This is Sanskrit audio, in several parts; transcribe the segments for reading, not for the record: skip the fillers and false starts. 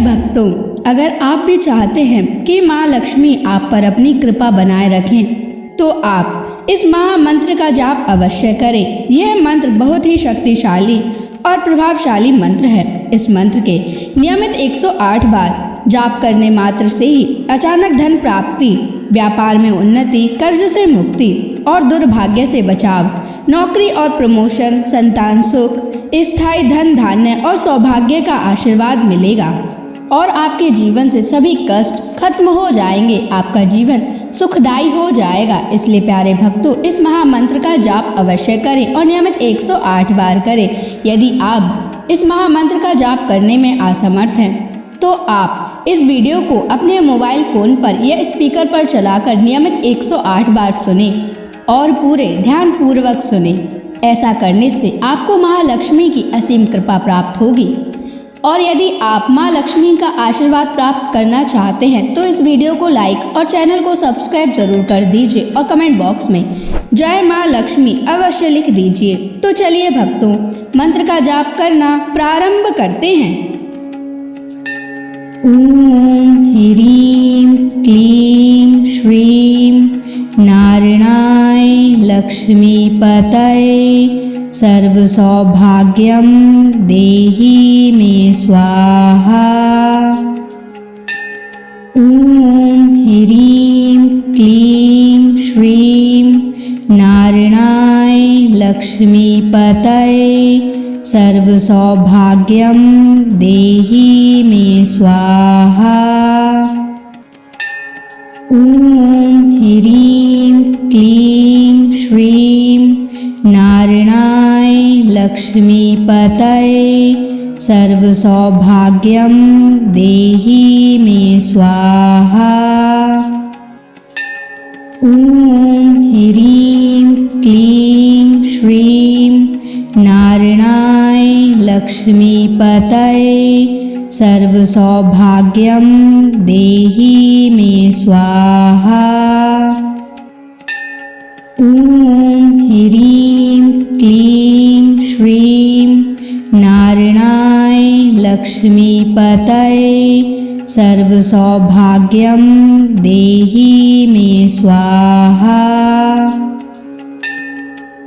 भक्तों, अगर आप भी चाहते हैं कि माँ लक्ष्मी आप पर अपनी कृपा बनाए रखें तो आप इस महामंत्र का जाप अवश्य करें। यह मंत्र बहुत ही शक्तिशाली और प्रभावशाली मंत्र है। इस मंत्र के नियमित 108 बार जाप करने मात्र से ही अचानक धन प्राप्ति, व्यापार में उन्नति, कर्ज से मुक्ति और दुर्भाग्य से बचाव, नौकरी और प्रमोशन, संतान सुख, स्थायी धन धान्य और सौभाग्य का आशीर्वाद मिलेगा और आपके जीवन से सभी कष्ट खत्म हो जाएंगे। आपका जीवन सुखदायी हो जाएगा। इसलिए प्यारे भक्तों, इस महामंत्र का जाप अवश्य करें और नियमित 108 बार करें। यदि आप इस महामंत्र का जाप करने में असमर्थ हैं तो आप इस वीडियो को अपने मोबाइल फोन पर या स्पीकर पर चलाकर नियमित 108 बार सुने और पूरे ध्यान पूर्वक सुने। ऐसा करने से आपको महालक्ष्मी की असीम कृपा प्राप्त होगी। और यदि आप माँ लक्ष्मी का आशीर्वाद प्राप्त करना चाहते हैं तो इस वीडियो को लाइक और चैनल को सब्सक्राइब जरूर कर दीजिए और कमेंट बॉक्स में जय माँ लक्ष्मी अवश्य लिख दीजिए। तो चलिए भक्तों, मंत्र का जाप करना प्रारंभ करते हैं। ओम ह्रीं क्लीं श्रीं नारायणाय लक्ष्मीपतये सर्वसौभाग्यं देहि मे स्वाहा। ओम ह्रीं क्लीं श्रीं नारायणाय लक्ष्मीपतये सर्वसौभाग्यं देहि मे स्वाहा। ओम ह्रीं क्लीं श्रीं नारायणाय लक्ष्मीपतये सर्वसौभाग्यं देहि मे स्वाहा। ओम ह्रीं क्लीं श्रीं नारायणाय लक्ष्मीपतये सर्वसौभाग्यं देहि मे स्वाहा। ओम ह्रीं क्लीं श्रीं नारायणाय लक्ष्मीपतये सर्वसौभाग्यं देहि मे स्वाहा।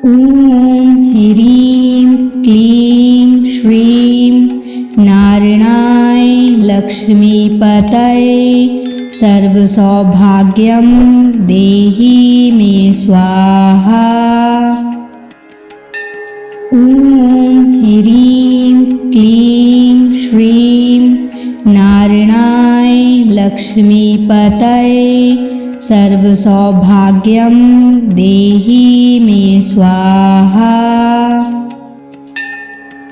ओम ह्रीं क्लीं श्रीं नारायणाय लक्ष्मीपतये सर्वसौभाग्यं देहि मे स्वाहा। ओम ह्रीं क्लीं श्रीं नारायणाय लक्ष्मीपतये सर्वसौभाग्यं देहि मे स्वाहा।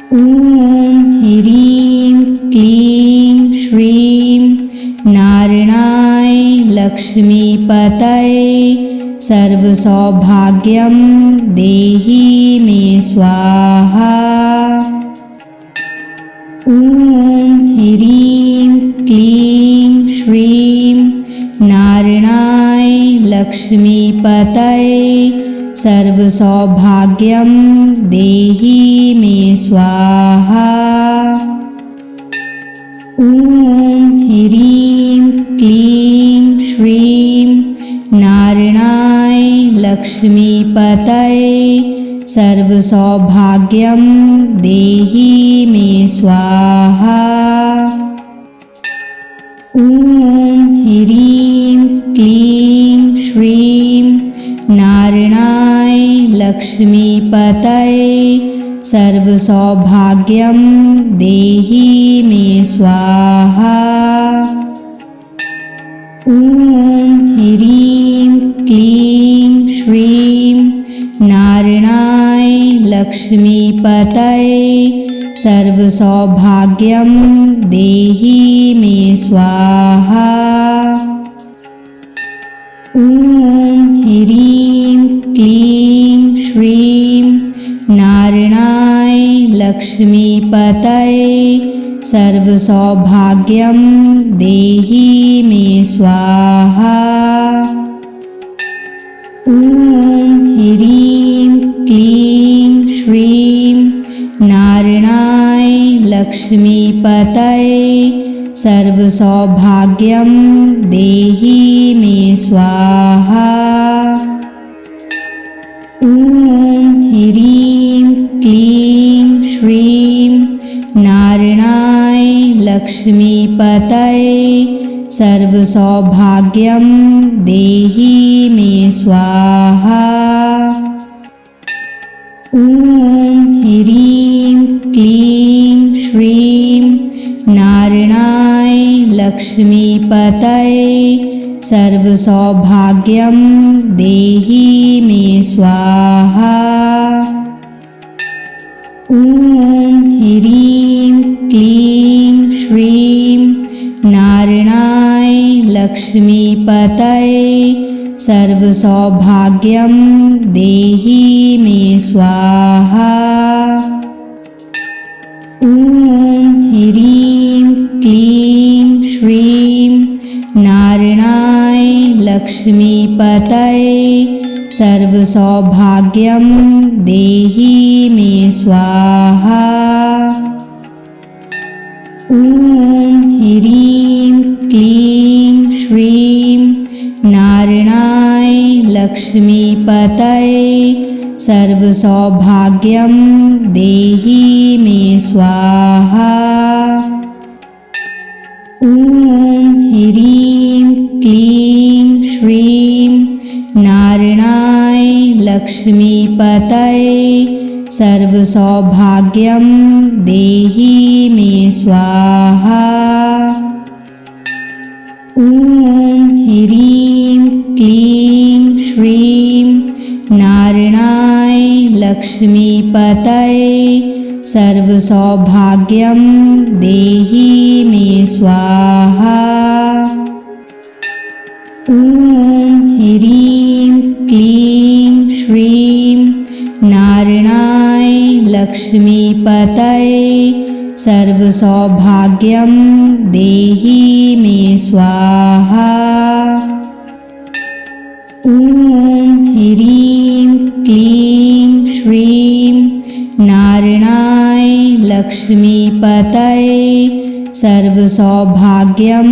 ओम ह्रीं क्लीं श्रीं नारायणाय लक्ष्मीपतये सर्वसौभाग्यं देहि मे स्वाहा। ओम ह्रीं क्लीं श्रीं नारायणाय लक्ष्मीपतये सर्वसौभाग्यं देहि मे स्वाहा। ओम ह्रीं क्लीं श्रीं नारायणाय लक्ष्मीपतये सर्वसौभाग्यं देहि मे स्वाहा। ओम ह्रीं क्लीं श्रीं नारायणाय लक्ष्मीपतये सर्वसौभाग्यं देहि मे स्वाहा। ओम ह्रीं क्लीं श्रीं नारायणाय लक्ष्मीपतये सर्वसौभाग्यं देहि मे स्वाहा। ओम ह्रीं क्लीं श्रीं नारायणाय लक्ष्मीपतये सर्वसौभाग्यं देहि मे स्वाहा। ओम ह्रीं क्लीं श्रीं नारायणाय लक्ष्मीपतये सर्वसौभाग्यं देहि मे स्वाहा। ॐ ह्रीं क्लीं श्रीं नारायणाय लक्ष्मीपतये सर्वसौभाग्यं देहि मे स्वाहा। ॐ ह्रीं क्लीं श्रीं नारायणाय लक्ष्मीपतये सर्वसौभाग्यं देहि मे स्वाहा। ॐ ह्रीं क्लीं श्रीं नारायणाय लक्ष्मीपतये सर्वसौभाग्यं देहि मे स्वाहा। ॐ ह्रीं क्लीं श्रीं नारायणाय लक्ष्मीपतये सर्वसौभाग्यं देहि मे स्वाहा। ॐ ह्रीं क्लीं श्रीं नारायणाय लक्ष्मीपतये सर्वसौभाग्यं देहि मे स्वाहा। ॐ ह्रीं क्लीं श्रीं नारायणाय लक्ष्मीपतये सर्वसौभाग्यं देहि मे स्वाहा। ॐ ह्रीं क्लीं श्रीं नारायणाय लक्ष्मीपतये सर्वसौभाग्यं देहि मे स्वाहा। ॐ ह्रीं क्लीं श्रीं नारायणाय लक्ष्मीपतये सर्वसौभाग्यं देहि मे स्वाहा। ॐ ह्रीं क्लीं श्रीं नारायणाय लक्ष्मीपतये सर्वसौभाग्यं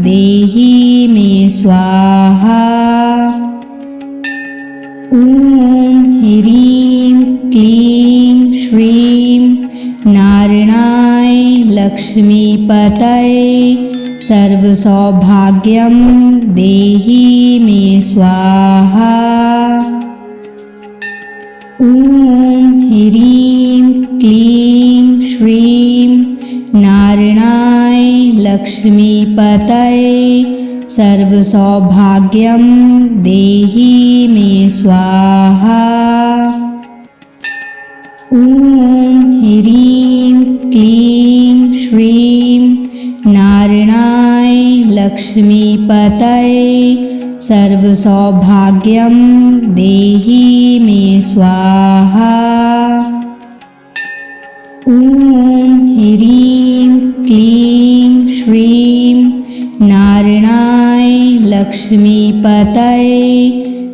देहि मे स्वाहा। ॐ ह्रीं क्लीं श्रीं नारायणाय लक्ष्मीपतये सर्वसौभाग्यं देहि मे स्वाहा। ॐ ह्रीं क्लीं श्रीं नारायणाय लक्ष्मीपतये सर्वसौभाग्यं देहि मे स्वाहा। ॐ ह्रीं क्लीं श्रीं नारायणाय लक्ष्मीपतये सर्वसौभाग्यं देहि मे स्वाहा। ॐ ह्रीं क्लीं श्रीं नारायणाय लक्ष्मीपतये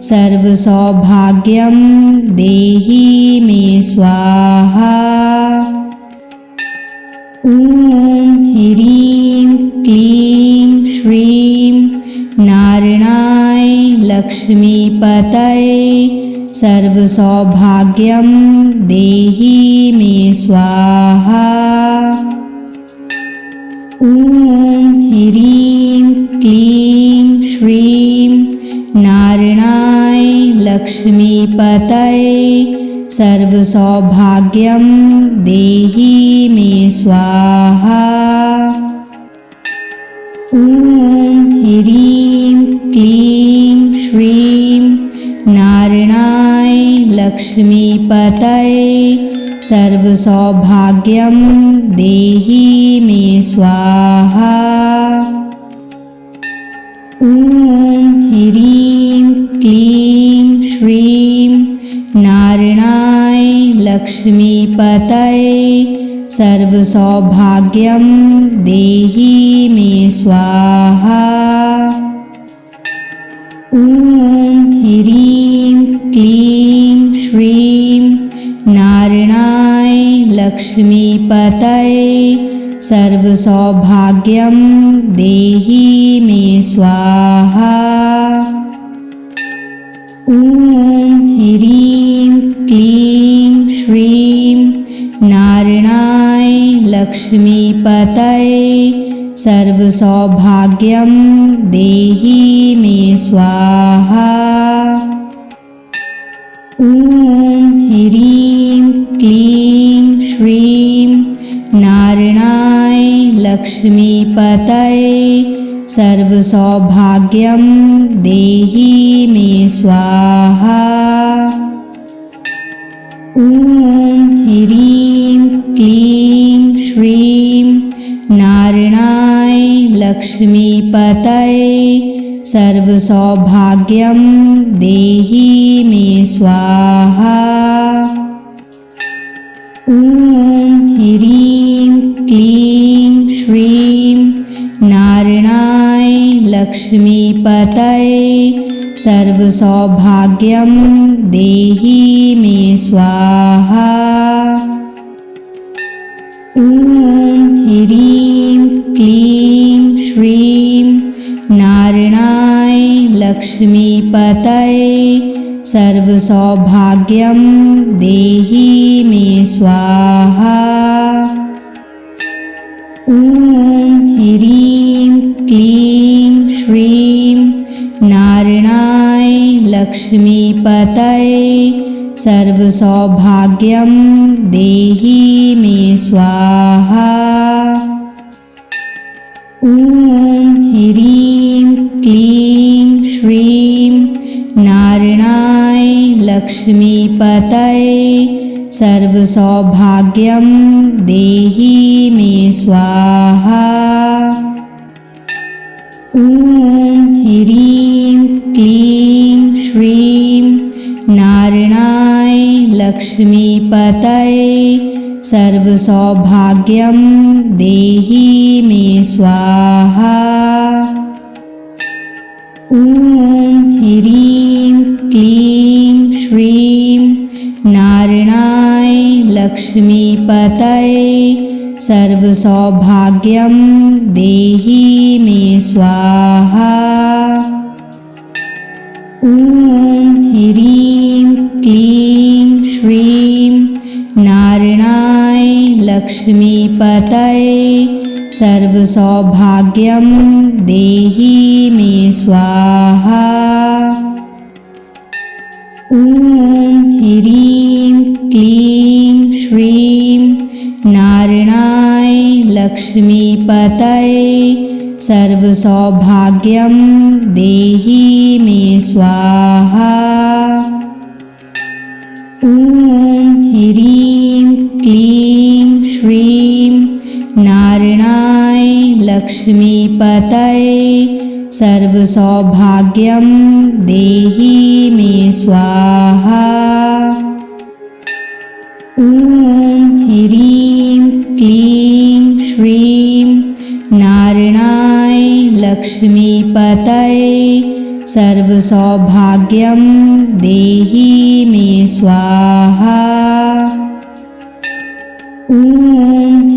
सर्वसौभाग्यं देहि मे स्वाहा। ॐ ह्रीं क्लीं श्रीं नारायणाय लक्ष्मीपतये सर्वसौभाग्यं देहि मे स्वाहा। ॐ ह्रीं क्लीं श्रीं नारायणाय लक्ष्मीपतये सर्वसौभाग्यं देहि मे स्वाहा। ॐ ह्रीं क्लीं श्रीं नारायणाय लक्ष्मीपतये सर्वसौभाग्यं देहि मे स्वाहा। ॐ ह्रीं क्लीं श्रीं नारायणाय लक्ष्मीपतये सर्वसौभाग्यं देहि मे स्वाहा। ॐ ह्रीं क्लीं श्रीं नारायणाय लक्ष्मीपतये सर्वसौभाग्यं देहि मे स्वाहा। ॐ ह्रीं क्लीं श्रीं नारायणाय लक्ष्मीपतये सर्वसौभाग्यं देहि मे स्वाहा। ॐ ह्रीं क्लीं श्रीं नारायणाय लक्ष्मीपतये सर्वसौभाग्यं देहि मे स्वाहा। ॐ ह्रीं क्लीं श्रीं नारायणाय लक्ष्मीपतये सर्वसौभाग्यं देहि मे स्वाहा। ॐ ह्रीं क्लीं श्रीं नारायणाय लक्ष्मीपतये सर्वसौभाग्यं देहि मे स्वाहा। ॐ ह्रीं क्लीं श्रीं नारायणाय लक्ष्मीपतये सर्वसौभाग्यं देहि मे स्वाहा। ॐ ह्रीं क्लीं श्रीं नारायणाय लक्ष्मीपतये सर्वसौभाग्यं देहि मे स्वाहा। ॐ ह्रीं क्लीं श्रीं नारायणाय लक्ष्मीपतये सर्वसौभाग्यं देहि मे स्वाहा। ॐ ह्रीं क्लीं श्रीं नारायणाय लक्ष्मीपतये सर्वसौभाग्यं देहि मे स्वाहा। ॐ ह्रीं क्लीं श्रीं नारायणाय लक्ष्मीपतये सर्वसौभाग्यं देहि मे स्वाहा। ॐ ह्रीं क्लीं श्रीं नारायणाय लक्ष्मीपतये सर्वसौभाग्यं देहि मे स्वाहा। ॐ ह्रीं क्लीं श्रीं नारायणाय लक्ष्मीपतये सर्वसौभाग्यं देहि मे स्वाहा। ॐ ह्रीं क्लीं श्रीं नारायणाय लक्ष्मीपतये सर्वसौभाग्यं देहि मे स्वाहा। ॐ ह्रीं क्लीं श्रीं नारायणाय लक्ष्मीपतये सर्वसौभाग्यं देहि मे स्वाहा। ॐ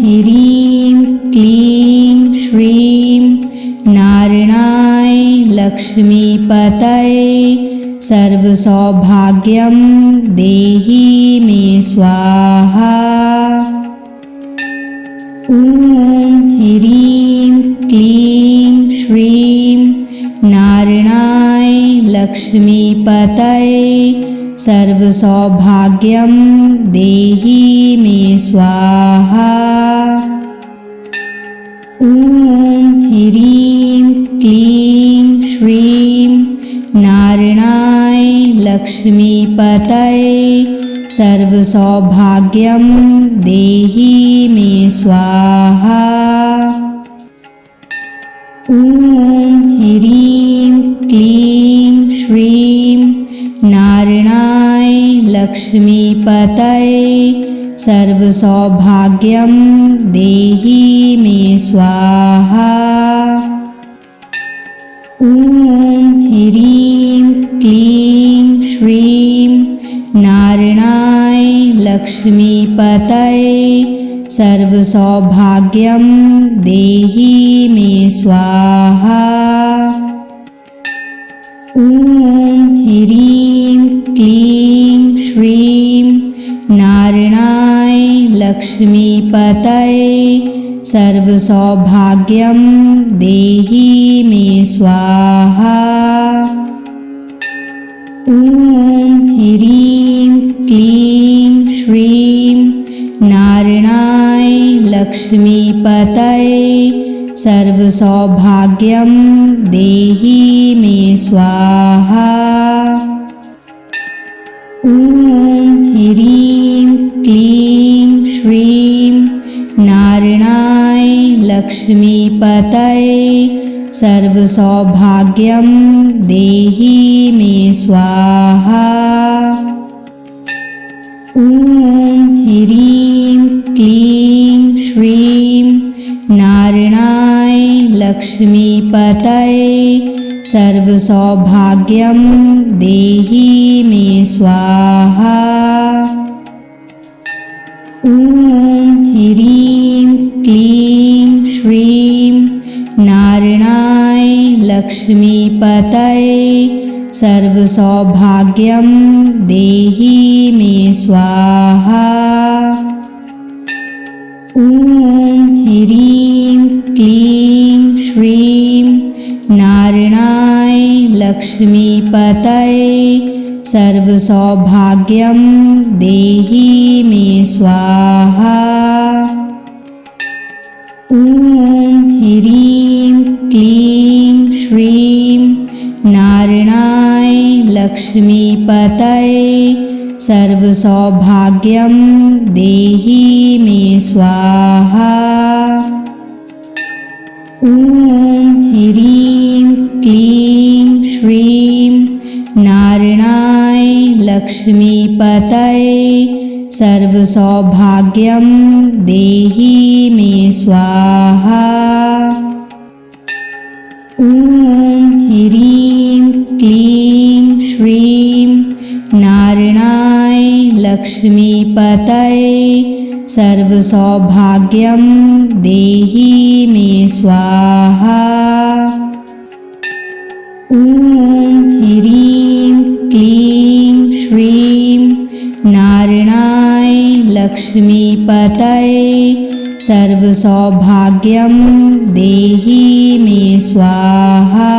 ह्रीं क्लीं श्रीं नारायणाय लक्ष्मीपतये सर्वसौभाग्यं देहि मे स्वाहा। ॐ ह्रीं क्लीं श्रीं नारायणाय लक्ष्मीपतये सर्वसौभाग्यं देहि मे स्वाहा। ॐ ह्रीं क्लीं श्रीं नारायणाय लक्ष्मीपतये सर्वसौभाग्यं देहि मे स्वाहा। ॐ ह्रीं क्लीं श्रीं नारायणाय लक्ष्मीपतये सर्वसौभाग्यं देहि मे स्वाहा। ॐ ह्रीं क्लीं श्रीं नारायणाय लक्ष्मीपतये सर्वसौभाग्यं देहि मे स्वाहा। ॐ ह्रीं क्लीं श्रीं नारायणाय लक्ष्मीपतये सर्वसौभाग्यं देहि मे स्वाहा। ॐ ह्रीं क्लीं श्रीं नारायणाय लक्ष्मीपतये सर्वसौभाग्यं देहि मे स्वाहा। ॐ ह्रीं क्लीं श्रीं नारायणाय लक्ष्मीपतये सर्वसौभाग्यं देहि मे स्वाहा। ॐ ह्रीं क्लीं श्रीं नारायणाय लक्ष्मीपतये सर्वसौभाग्यं देहि मे स्वाहा। ॐ ह्रीं क्लीं श्रीं नारायणाय लक्ष्मीपतये सर्वसौभाग्यं देहि मे स्वाहा। ॐ ह्रीं क्लीं श्रीं नारायणाय लक्ष्मीपतये सर्वसौभाग्यं देहि मे स्वाहा। ॐ ह्रीं क्लीं श्रीं नारायणाय लक्ष्मीपतये सर्वसौभाग्यं देहि मे स्वाहा। ॐ ह्रीं क्लीं श्रीं नारायणाय लक्ष्मीपतये सर्वसौभाग्यं देहि मे स्वाहा। ॐ ह्रीं क्लीं श्रीं नारायणाय लक्ष्मीपतये सर्वसौभाग्यं देहि मे स्वाहा। ॐ ह्रीं क्लीं श्रीं नारायणाय लक्ष्मीपतये सर्वसौभाग्यं देहि मे स्वाहा।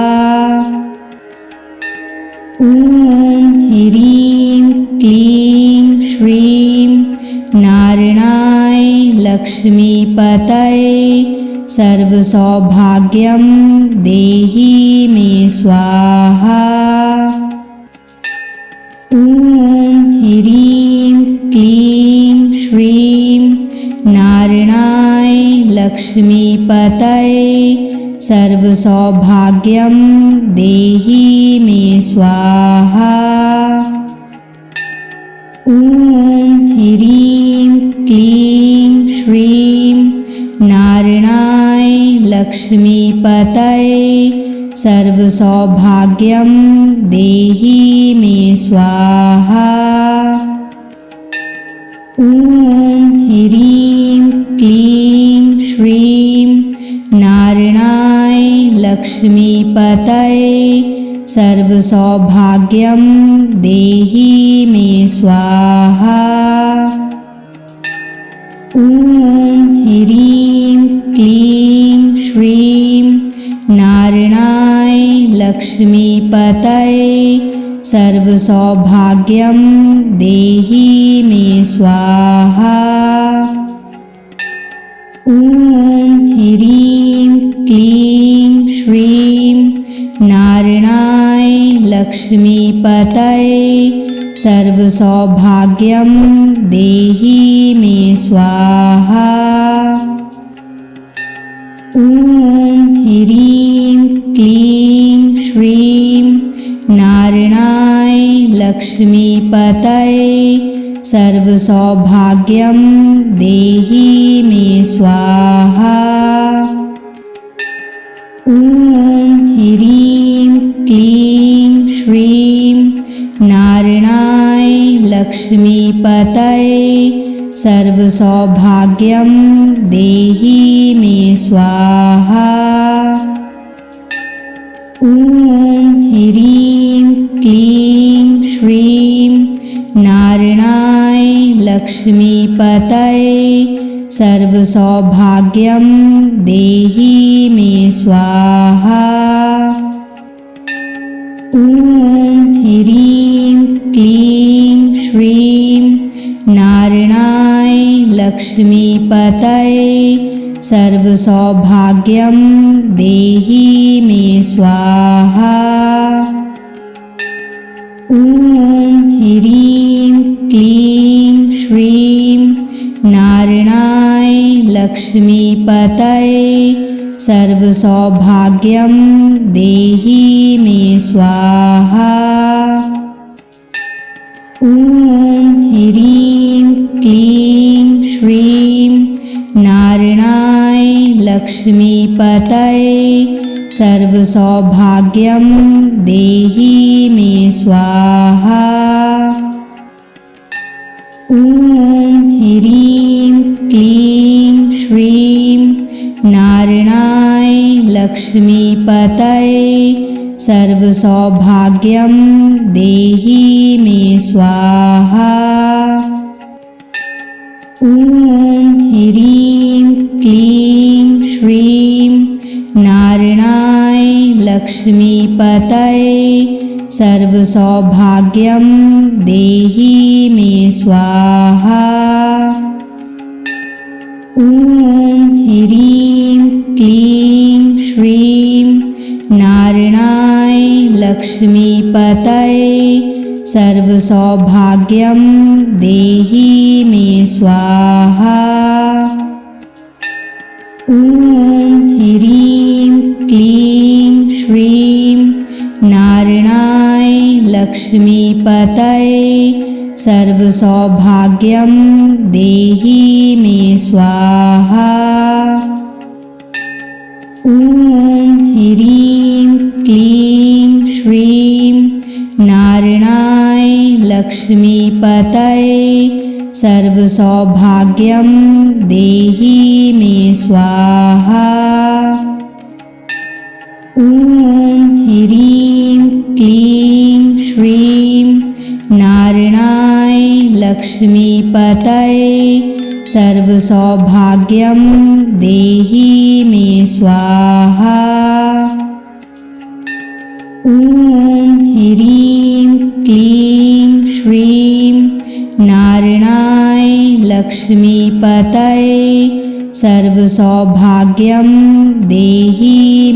ॐ ह्रीं क्लीं श्रीं नारायणाय लक्ष्मीपतये सर्वसौभाग्यं देहि मे स्वाहा। ॐ ह्रीं क्लीं श्रीं नारायणाय लक्ष्मीपतये सर्वसौभाग्यं देहि मे स्वाहा। ॐ ह्रीं क्लीं श्रीं नारायणाय लक्ष्मीपतये सर्वसौभाग्यं देहि मे स्वाहा। ॐ ह्रीं क्लीं श्रीं नारायणाय लक्ष्मीपतये सर्वसौभाग्यं देहि मे स्वाहा। ॐ ह्रीं क्लीं श्रीं नारायणाय लक्ष्मीपतये सर्वसौभाग्यं देहि मे स्वाहा। ॐ ह्रीं क्लीं श्रीं नारायणाय लक्ष्मीपतये सर्वसौभाग्यं देहि मे स्वाहा। ॐ ह्रीं क्लीं श्रीं नारायणाय लक्ष्मीपतये सर्वसौभाग्यं देहि मे स्वाहा। ॐ ह्रीं क्लीं श्रीं नारायणाय लक्ष्मीपतये सर्वसौभाग्यं देहि मे स्वाहा। ॐ ह्रीं क्लीं श्रीं नारायणाय लक्ष्मीपतये सर्वसौभाग्यं देहि मे स्वाहा। ॐ ह्रीं क्लीं श्रीं नारायणाय लक्ष्मीपतये सर्वसौभाग्यं देहि मे स्वाहा। ॐ ह्रीं क्लीं श्रीं नारायणाय लक्ष्मीपतये सर्वसौभाग्यं देहि मे स्वाहा। ॐ ह्रीं क्लीं श्रीं नारायणाय लक्ष्मीपतये सर्वसौभाग्यं देहि मे स्वाहा। ॐ ह्रीं क्लीं श्रीं नारायणाय लक्ष्मीपतये सर्वसौभाग्यं देहि मे स्वाहा। ॐ ह्रीं क्लीं श्रीं नारायणाय लक्ष्मीपतये सर्वसौभाग्यं देहि मे स्वाहा। ॐ ह्रीं क्लीं श्रीं नारायणाय लक्ष्मीपतये सर्वसौभाग्यं देहि मे स्वाहा। ॐ ह्रीं क्लीं श्रीं नारायणाय लक्ष्मीपतये सर्वसौभाग्यं देहि मे स्वाहा। ॐ ह्रीं क्लीं श्रीं नारायणाय लक्ष्मीपतये सर्वसौभाग्यं देहि मे स्वाहा। ॐ ह्रीं क्लीं श्रीं नारायणाय लक्ष्मीपतये सर्वसौभाग्यं देहि मे स्वाहा। ॐ ह्रीं क्लीं श्रीं नारायणाय लक्ष्मीपतये सर्वसौभाग्यं देहि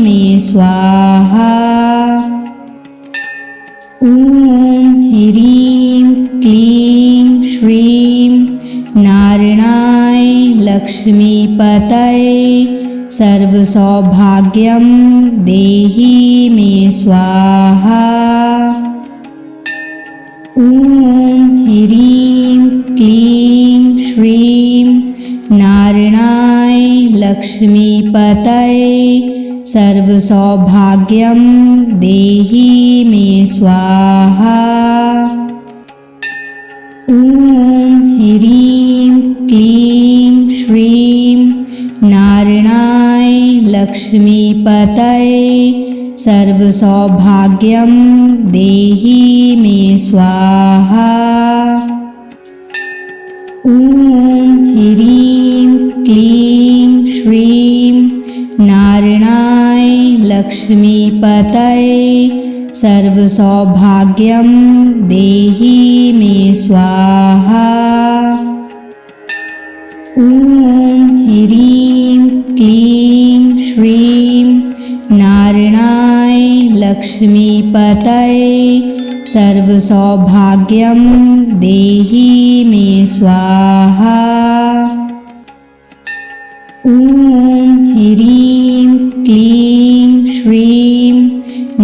मे स्वाहा। ॐ ह्रीं क्लीं श्रीं नारायणाय लक्ष्मीपतये सर्वसौभाग्यं देहि मे स्वाहा। ॐ ह्रीं क्लीं श्रीं नारायणाय लक्ष्मीपतये सर्वसौभाग्यं देहि मे स्वाहा। ॐ ह्रीं क्लीं श्रीं नारायणाय लक्ष्मीपतये सर्वसौभाग्यं देहि मे स्वाहा। ॐ ह्रीं क्लीं श्रीं नारायणाय लक्ष्मीपतये सर्वसौभाग्यं देहि मे स्वाहा। ॐ ह्रीं क्लीं श्रीं नारायणाय लक्ष्मीपतये सर्वसौभाग्यं देहि मे स्वाहा। ॐ ह्रीं क्लीं श्रीं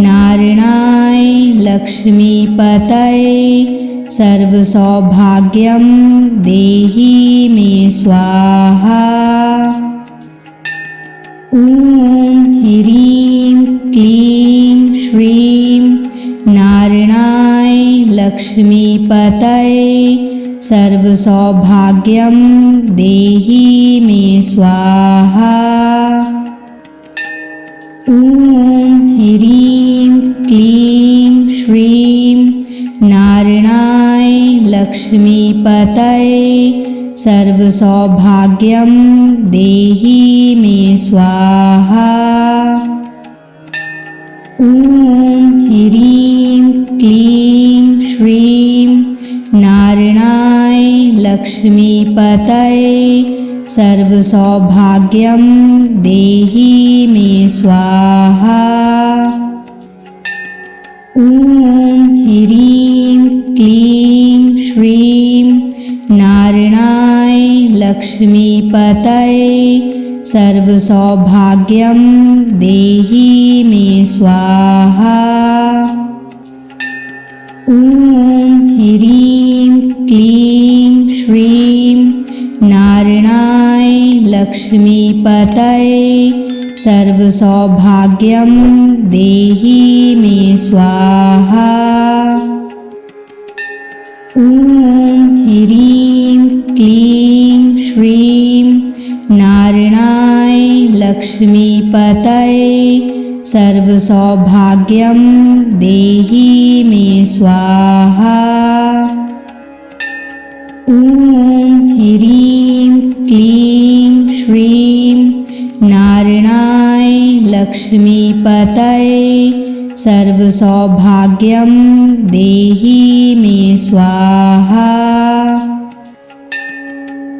नारायणाय लक्ष्मीपतये सर्वसौभाग्यं देहि मे स्वाहा। ॐ ह्रीं क्लीं श्रीं नारायणाय लक्ष्मीपतये सर्वसौभाग्यं देहि मे स्वाहा। ॐ ह्रीं क्लीं श्रीं नारायणाय लक्ष्मीपतये सर्वसौभाग्यं देहि मे स्वाहा। ॐ ह्रीं क्लीं श्रीं नारायणाय लक्ष्मीपतये सर्वसौभाग्यं देहि मे स्वाहा। ॐ ह्रीं क्लीं श्रीं नारायणाय लक्ष्मीपतये सर्वसौभाग्यं देहि मे स्वाहा। ॐ ह्रीं क्लीं श्रीं नारायणाय लक्ष्मीपतये सर्वसौभाग्यं देहि मे स्वाहा। ॐ ह्रीं क्लीं श्रीं नारायणाय लक्ष्मीपतये सर्वसौभाग्यं देहि मे स्वाहा। ॐ ह्रीं क्लीं श्रीं नारायणाय लक्ष्मीपतये सर्वसौभाग्यं देहि मे स्वाहा।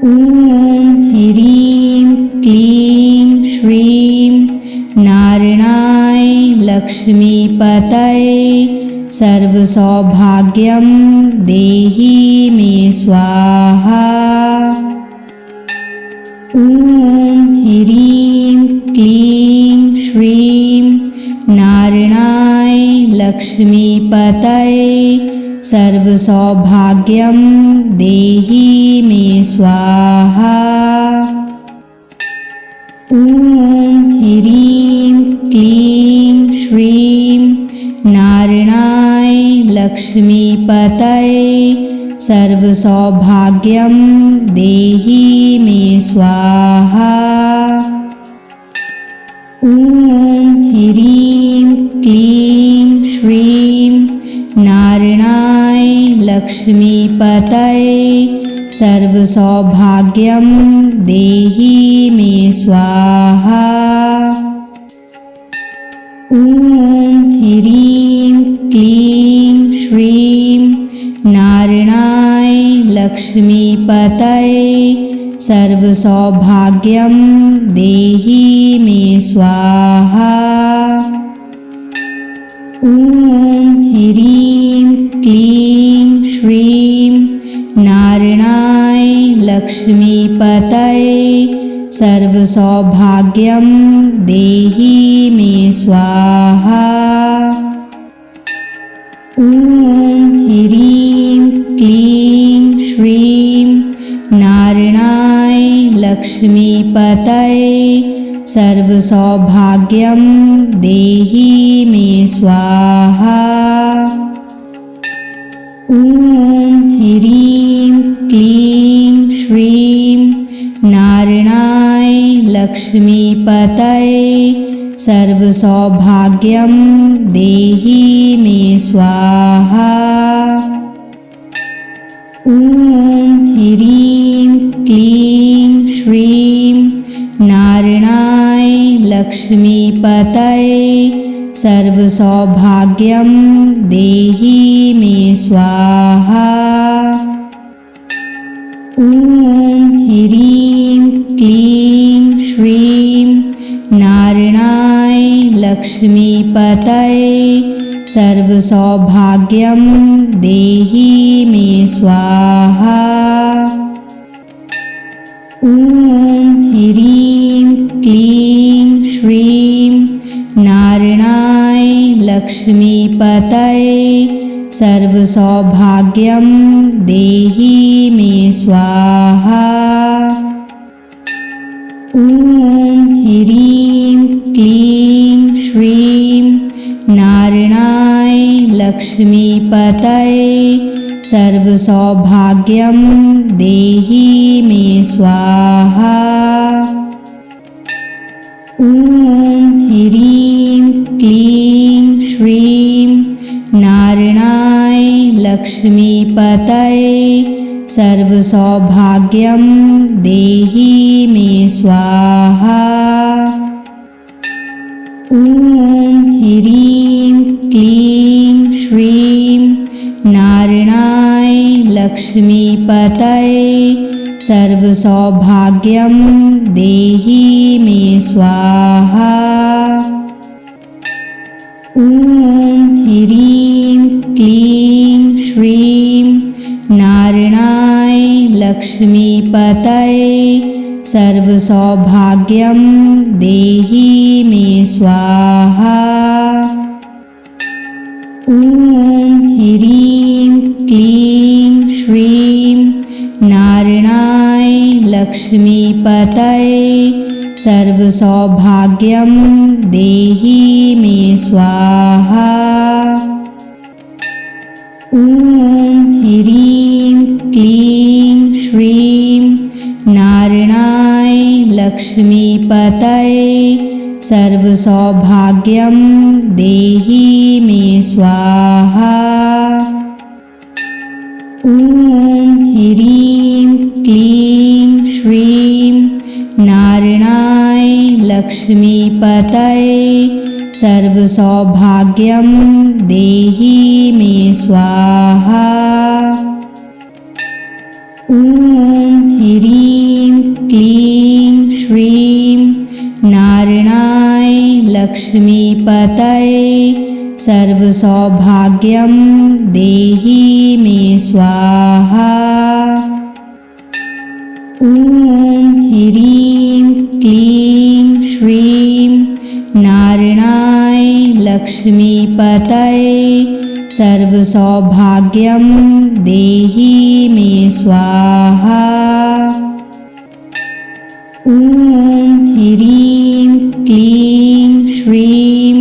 ॐ ह्रीं क्लीं श्रीं नारायणाय लक्ष्मीपतये सर्वसौभाग्यं देहि मे स्वाहा। ॐ ह्रीं क्लीं श्रीं नारायणाय लक्ष्मीपतये सर्वसौभाग्यं देहि मे स्वाहा। ॐ ह्रीं क्लीं श्रीं नारायणाय लक्ष्मीपतये सर्वसौभाग्यं देहि मे स्वाहा। ॐ ह्रीं क्लीं श्रीं नारायणाय लक्ष्मीपतये सर्वसौभाग्यं देहि मे स्वाहा। ॐ ह्रीं क्लीं श्रीं नारायणाय लक्ष्मीपतये सर्वसौभाग्यं देहि मे स्वाहा। ॐ ह्रीं क्लीं श्रीं नारायणाय लक्ष्मीपतये सर्वसौभाग्यं देहि मे स्वाहा। ॐ ह्रीं क्लीं श्रीं नारायणाय लक्ष्मीपतये सर्वसौभाग्यं देहि मे स्वाहा। ॐ ह्रीं क्लीं श्रीं नारायणाय लक्ष्मीपतये सर्वसौभाग्यं देहि मे स्वाहा। ॐ ह्रीं क्लीं श्रीं नारायणाय लक्ष्मीपतये सर्वसौभाग्यं देहि मे स्वाहा। ॐ ह्रीं क्लीं श्रीं नारायणाय लक्ष्मीपतये सर्वसौभाग्यं देहि मे स्वाहा। ॐ ह्रीं क्लीं श्रीं नारायणाय लक्ष्मीपतये सर्वसौभाग्यं देहि मे स्वाहा। ॐ ह्रीं क्लीं श्रीं नारायणाय लक्ष्मीपतये सर्वसौभाग्यं देहि मे स्वाहा। ॐ ह्रीं क्लीं श्रीं नारायणाय लक्ष्मीपतये सर्वसौभाग्यं देहि मे स्वाहा। ॐ ह्रीं क्लीं श्रीं नारायणाय लक्ष्मीपतये सर्वसौभाग्यं देहि मे स्वाहा। ॐ ह्रीं क्लीं श्रीं नारायणाय लक्ष्मीपतये सर्वसौभाग्यं देहि मे स्वाहा। ॐ ह्रीं क्लीं श्रीं नारायणाय लक्ष्मीपतये सर्वसौभाग्यं देहि मे स्वाहा। ॐ ह्रीं क्लीं श्रीं नारायणाय लक्ष्मीपतये सर्वसौभाग्यं देहि मे स्वाहा। ॐ ह्रीं क्लीं श्रीं नारायणाय लक्ष्मीपतये सर्वसौभाग्यं देहि मे स्वाहा। ॐ ह्रीं क्लीं श्रीं नारायणाय लक्ष्मीपतये सर्वसौभाग्यं देहि मे स्वाहा। ॐ ह्रीं क्लीं श्रीं नारायणाय लक्ष्मीपतये सर्वसौभाग्यं देहि मे स्वाहा। ॐ ह्रीं क्लीं श्रीं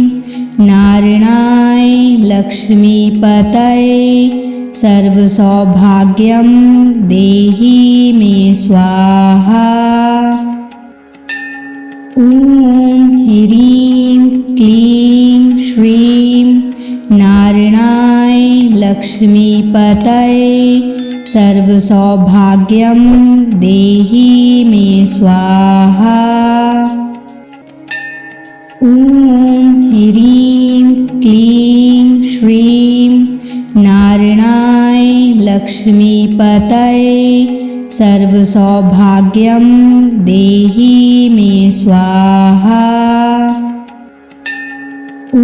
नारायणाय लक्ष्मीपतये सर्वसौभाग्यं देहि मे स्वाहा। ॐ ह्रीं क्लीं श्रीं नारायणाय लक्ष्मीपतये सर्वसौभाग्यं देहि मे स्वाहा। ॐ ह्रीं क्लीं श्रीं नारायणाय लक्ष्मीपतये सर्वसौभाग्यं देहि मे स्वाहा। ॐ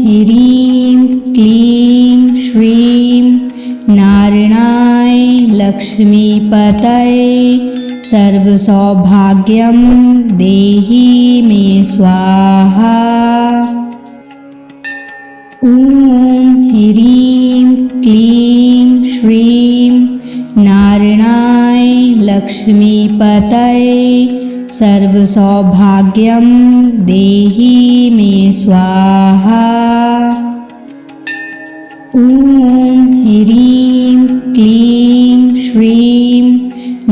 ह्रीं क्लीं श्रीं नारायणाय लक्ष्मीपतये सर्वसौभाग्यं देहि मे स्वाहा। ॐ ह्रीं क्लीं श्रीं नारायणाय लक्ष्मीपतये सर्वसौभाग्यं देहि मे स्वाहा। ॐ ह्रीं क्लीं श्रीं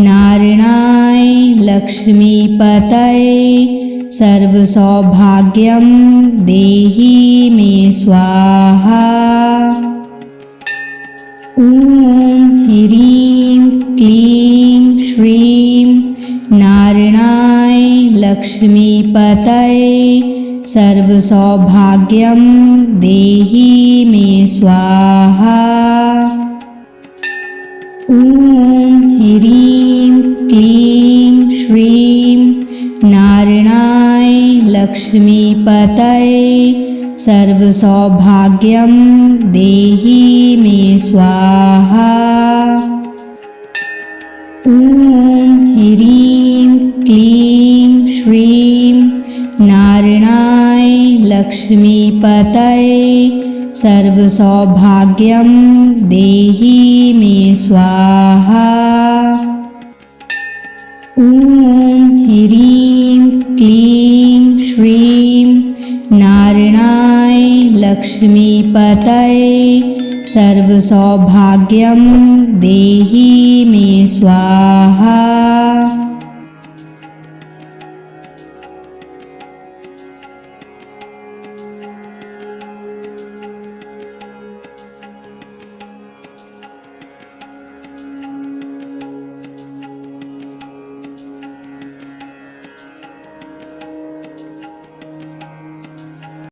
नारायणाय लक्ष्मीपतये सर्वसौभाग्यं देहि मे स्वाहा। ॐ ह्रीं क्लीं श्रीं नारायणाय लक्ष्मीपतये सर्वसौभाग्यं देहि मे स्वाहा। ॐ ह्रीं क्लीं श्रीं नारायणाय लक्ष्मीपतये सर्वसौभाग्यं देहि मे स्वाहा। ॐ ह्रीं क्लीं श्रीं नारायणाय लक्ष्मीपतये सर्वसौभाग्यं देहि मे स्वाहा। ॐ ह्रीं क्लीं श्रीं नारायणाय लक्ष्मीपतये सर्व सौभाग्यम देहि मे स्वाहा।